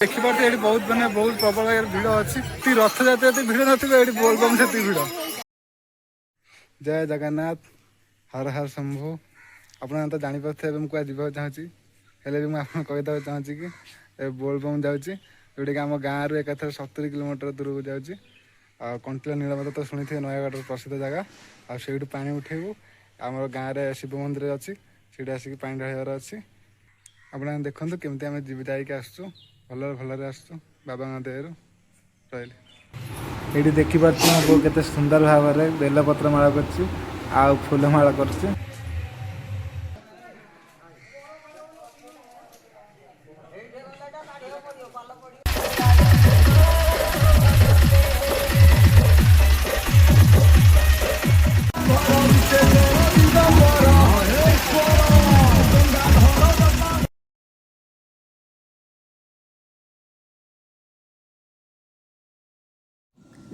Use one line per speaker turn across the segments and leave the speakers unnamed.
देखिपे ये बहुत मैंने बहुत प्रबल भिड़ अच्छी रथ जाते भिड़ नथिबे बोलबम से भिड़। जय जगन्नाथ हर हर शंभु। आपने तो जापारे मुझे जावाक चाहूँगी हेल्ले भी मुझे कहीदेक चाहूँगी कि बोलबम जाऊँगी जोटा कि आम गाँव रु एक 70 किलोमीटर दूर को जाऊँगी। कंटिला नीलमाधव तो शुणी थे नयगढ़ प्रसिद्ध जगह आठ पा उठेबू आम गाँव में शिव मंदिर अच्छी से आसिक पा ढार अच्छी आपने देखो केमती आम जीवित जाइए आसचु भलर भलर आसचु बाबा दयारू रही। ये देखिपे के सुंदर भाव में बेलपत्र माला कर फूलमाला कर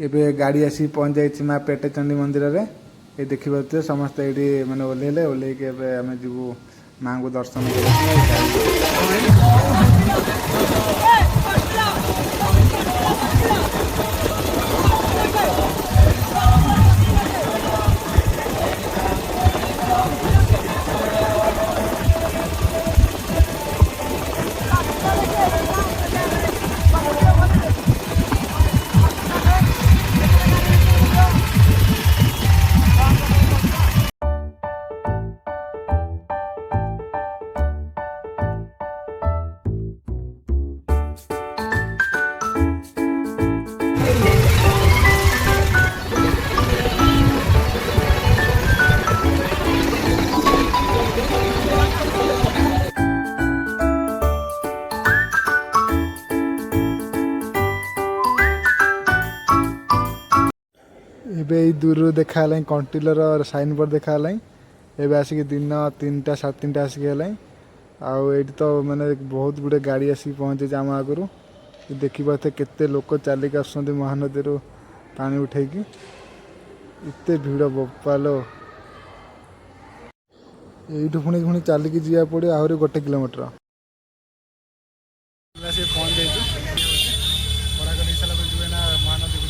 एबे गाड़ी आसी पहुँच जाइए माँ पेटेचंडी मंदिर रे। ये देखिपे समस्त ये मैंने ओह्लैले ओह्लैक आम जीवु माँ को दर्शन ए दूर देखा कंटिलर साइन बोर्ड देखा एवं आसिक दिन 3टा 3:30 आसिक है तो मैंने बहुत गुड़े गाड़ी आसिक पहुँचे आम आगु देखिपे केते लोक चलिक आस महानदी पानी उठेकी एत भिड़ बोपालो यू पुणी पुणी चलिक जा पड़े आहरी 1 किलोमीटर पहुँच जाइए महानदी को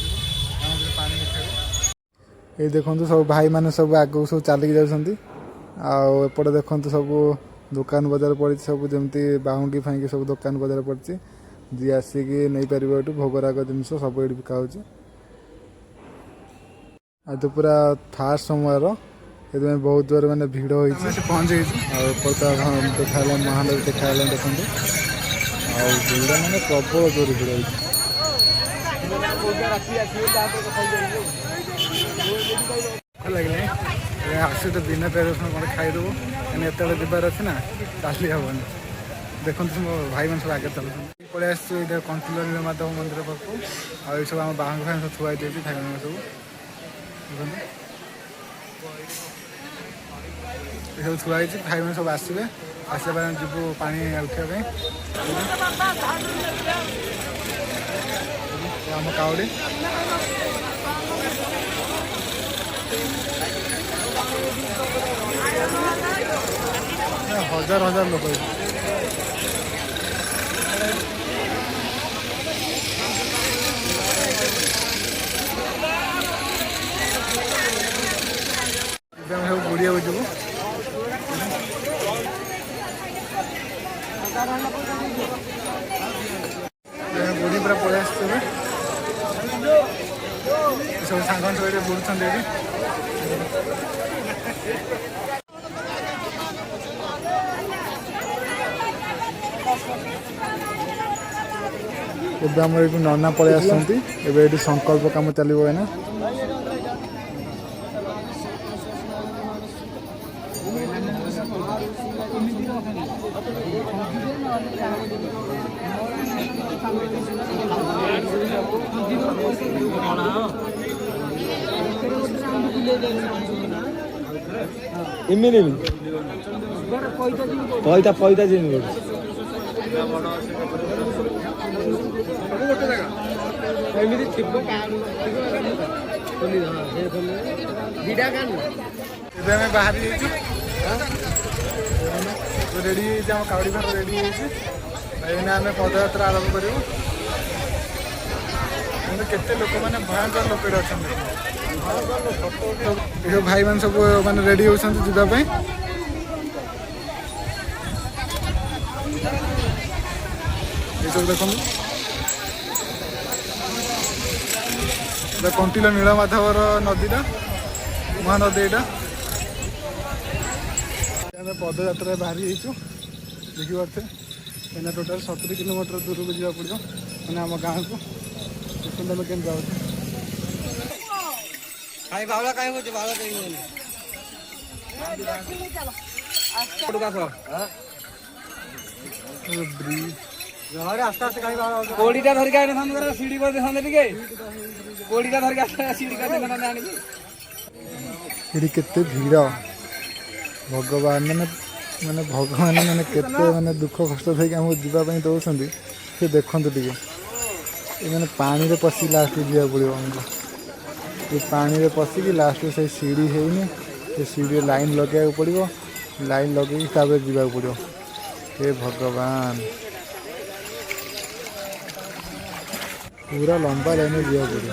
पानी उठे ये देखो सब भाई मैंने सब आगे सब चलिक जाते आपटे देखो सब दुकान बजार पड़ी सब जमी बाउंगी फाइंगी सब दुकान बजार पड़ी जी आसिक नहीं पार ये भोगराग जिन सब ये बिका आज तो पूरा फास्ट समय ये बहुत जोर मैंने भिड़ हो पहुँच देखा महानदी देखा देखते भिड़ मैंने प्रबल जोर भिड़ हो लगे आसु तो बिना प्याज रसुण कौन खाईदेबू कहीं एत जबार अच्छे ना चली हेनी देखो मो भाई मैंने सब आगे चल पलि आसु कंटिला नीलमाधव मंदिर पाखु आ सब आम बाहर फाइन सब थुआई भाई मैंने सब देखो सब थुआई भाई मैंने सब आसवे आसला जीवु पा उठाई आम काउड़ी हजार हजार लोग सब बुढ़िया जीवु बुढ़ी पूरा पलि आस सब सांग सब बुड़ुंट एवं आम ये नना पलि आसती ये संकल्प कम चलो है ना पैता पैता बाहरी रेडी काउड़ी भार रेडी एने आम पदयात्रा आरंभ करूँ केते लोक मैंने भयंकर लोक अच्छा भाई मान सब मैंने रेडी होती जावाई ये सब देखो कंटिलो नीलमाधवर नदीटा महानदी यहाँ आम पदयात्रा बाहरी देखिपे एना टोटाल 70 किलोमीटर दूर को जावा पड़ो मैंने आम गाँव को सुंदर लोग जाऊँ
कोड़ीटा धरिक सीढ़ी कर टे कोड़ीटा धरिक सीढ़ी कर
केते भीड़ भगवान मैंने मैंने भगवान मैंने केते मैंने दुख कष्ट थी आमको जावाई दौरान से देखते टे मैंने पानी रे पशि लास्ट जावा पड़ो आमको ये पानी रे पशिकी लास्ट से सीढ़ी है से सीढ़ी लाइन लगे पड़ो लाइन लगे जावा पड़ो हे भगवान पूरा लंबा लाइन जावा पड़ो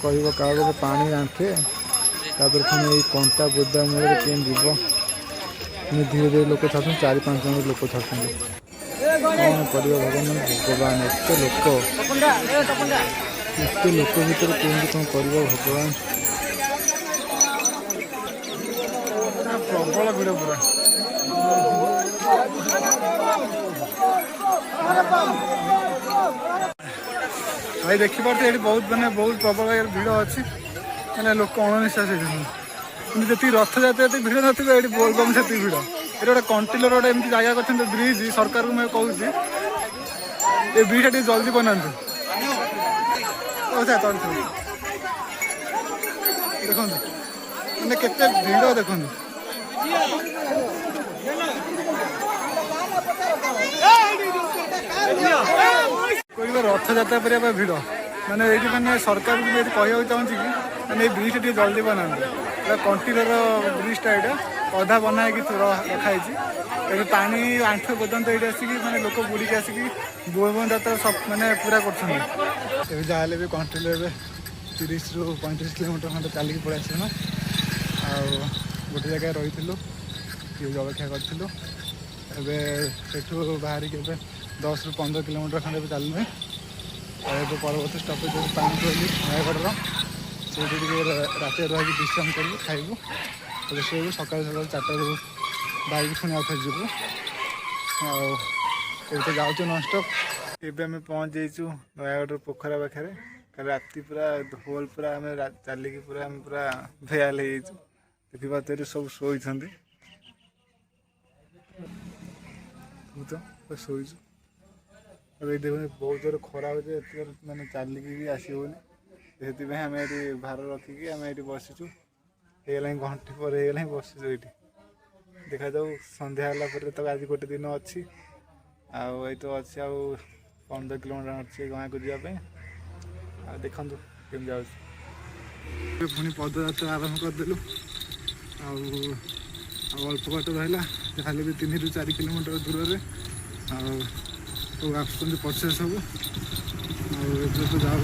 कौन कह क्या पानी आंठे तापर पुणी ये कंटा बोदा मूल केम जीव धीरे धीरे लोक छाड़ 4-5 जन लोक छाड़ कौन कर भगवान एत लोक भर केमती कौन कर भगवान प्रबल भिड़ पूरा भाई देखिपे ये बहुत मैंने बहुत प्रबल भिड़ अच्छी मैंने लोक अणनिश्वास होती जी रथ जाते भिड़ ना ये बोलबम से भिड़ ये गोटे कंटिलर गोटे एमती जगह कर ब्रिज सरकार को मैं कहूँ ये ब्रिज जल्दी बनातु देखो मैंने केते भिड़ देखो कोई रथ यात्रा करने भिड़ मैंने ये मैंने सरकार को ये कहना चाहूँ कि मैंने ये ब्रिज जल्दी बनाते कंटिलर ब्रिजटा यहाँ अधा बना रखाई ए पानी आंठु पर्यंत ये आसिक मैंने लोक बुड़िक आसिक बोलबम यात्रा सब मैंने पूरा कर जहाँ भी कंटिलर 30 ରୁ 35 किलोमीटर खंडे चलिक पलि आस गोटे जगह रही जलखिया करूँ एठू बाहरिक 10 ରୁ 15 किलोमीटर खंडे भी चलू ଏବେ ପରବର୍ତ୍ତୀ ଷ୍ଟପେଜ ହେଉଛି ପାଣିକୋଇଲି ନୟାଗଡ଼ର ସେଇଠି ଟିକେ ରାତିରେ ରହିକି ବିଶ୍ରାମ କରିବୁ ଖାଇବୁ ରୋଷେଇବୁ ସକାଳୁ ସକାଳୁ 4ଟାରୁ ବାଇକ୍ ପୁଣି ଆଉଥରେ ଯିବୁ ଆଉ ଏବେ ତ ଯାଉଛୁ ନନଷ୍ଟପ୍ ଏବେ ଆମେ ପହଞ୍ଚି ଯାଇଛୁ ନୟାଗଡ଼ର ପୋଖରା ପାଖରେ କାଲି ରାତି ପୁରା ହୋଲ୍ ପୁରା ଆମେ ଚାଲିକି ପୁରା ଆମେ ପୁରା ଭେୟାଲ ହେଇଯାଇଛୁ ଦେଖିପାରୁଥିବେ ସବୁ ଶୋଇଛନ୍ତି ତୁ ତ ଶୋଇଛୁ अब ये बहुत जोर खरा हो मैंने चलिक भी आसोनी से आम ये भार रखिकी आम ये बसीचु होगा घंटे पर होगा बसीचु ये देखा जाऊ सन्ध्या है तो आज गोटे दिन अच्छी आई तो अच्छी आ 15 किलोमीटर अच्छी गाँव को जावाई देखु केम जा पुणी पदयात्रा आरंभ करदेलु अल्प बाट रहा जहाँ भी 3 ରୁ 4 किलोमीटर दूर में तो आसुँच पचे सब तो जाऊँ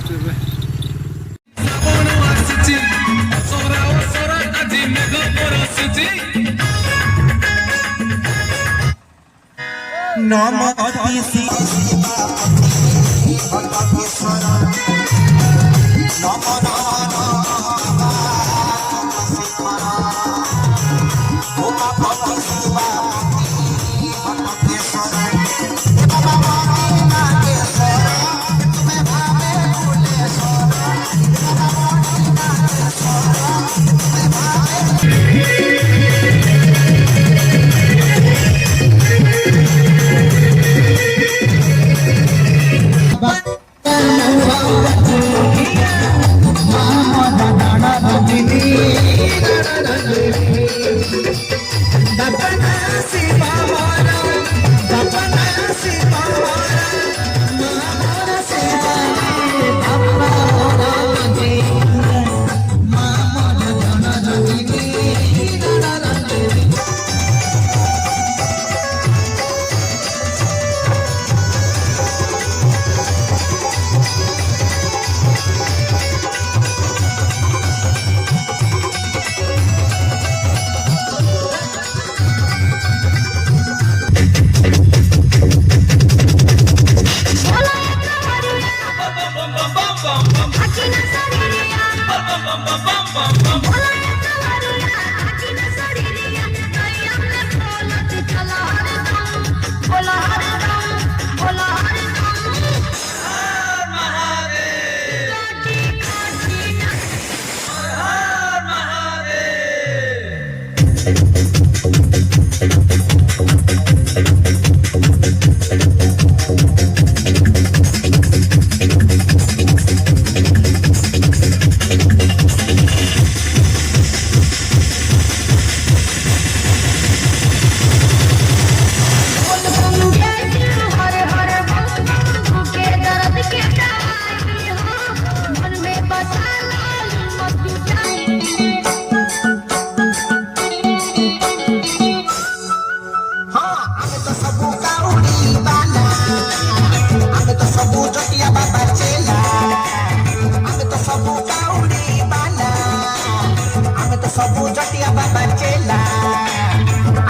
सबू जटिया बाबा चेला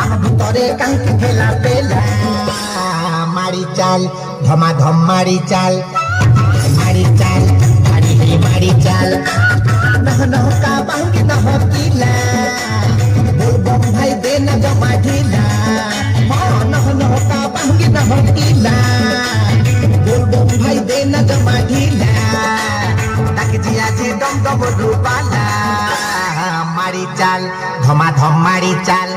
आम भितरे कांकी खेला पेला मारी चाल धमाधम मारी चाल मारी चाल नह नह का बांगी नह किला बोल बम भाई देना जमा ढीला नह नह का बांगी नह किला बोल बम भाई देना जमा ढीला ताकि जिया जे दम दम रूपाला मारी चाल धमाधम मारी चाल